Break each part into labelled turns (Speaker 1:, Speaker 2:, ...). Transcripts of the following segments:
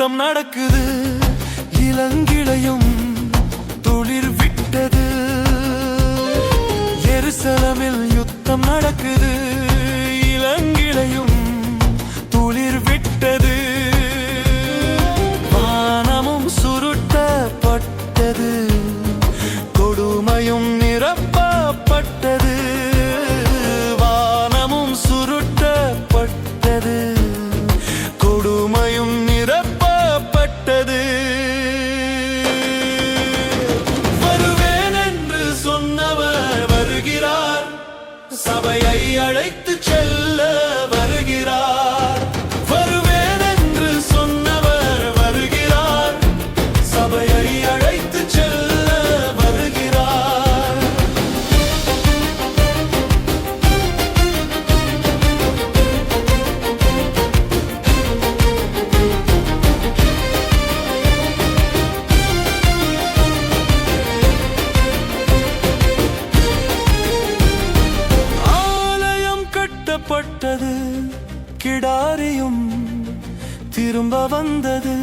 Speaker 1: யுத்தம் நடக்குது, இளங்கிளையும் துளிர் விட்டது. எருசலேமில் யுத்தம் நடக்குது, இளங்கிளையும் துளிர் விட்டது. வானமும் சுருட்டப்பட்டது, கொடுமையும் நிரப்பப்பட்டது. வானமும் சுருட்டப்பட்டது, கொடுமையும் நிரப்பப்பட்டது. வருவேன் என்று சொன்னவர் வருகிறார், சபையை அழைத்து செல்ல வருகிறார். வருவேன் என்று சொன்னவர் வருகிறார், சபையை அழைத்து செல்ல வருகிறார். கட்டப்பட்டது, கிடாரியும் திரும்ப வந்தது.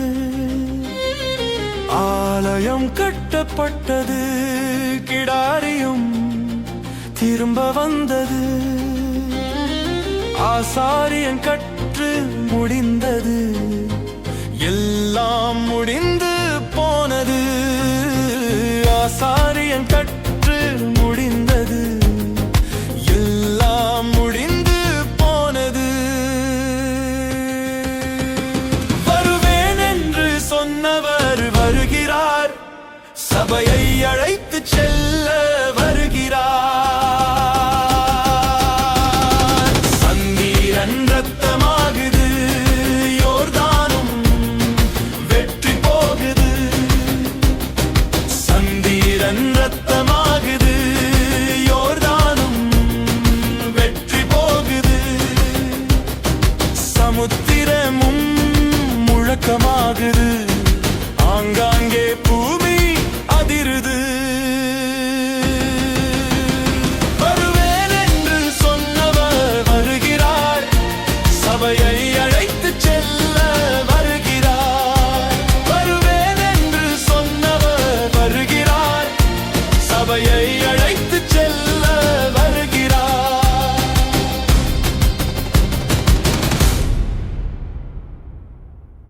Speaker 1: ஆலயம் கட்டப்பட்டது, கிடாரியும் திரும்ப வந்தது. ஆசாரியன் கற்று முடிந்தது, எல்லாம் முடிந்து போனது. ஆசாரியன் கற்று முடிந்தது, எல்லாம் முடிந்து போனது. வருவேன் என்று சொன்னவர் வருகிறார், சபையை அழைத்து செல்ல வருகிறார். சந்திரன் ரத்தமாகுது, யோர்தானும் வெற்றி போகுது. சந்திரன் ரத்தமாகுது, சமுத்திரமும் முழக்கமாகுது. ஆங்காங்கே பூமி அதிருது. வருவேன் என்று சொன்னவர் வருகிறார், சபையை அழைத்து செல்ல வருகிறார். வருவேன் என்று சொன்னவர் வருகிறார், சபையை அழைத்து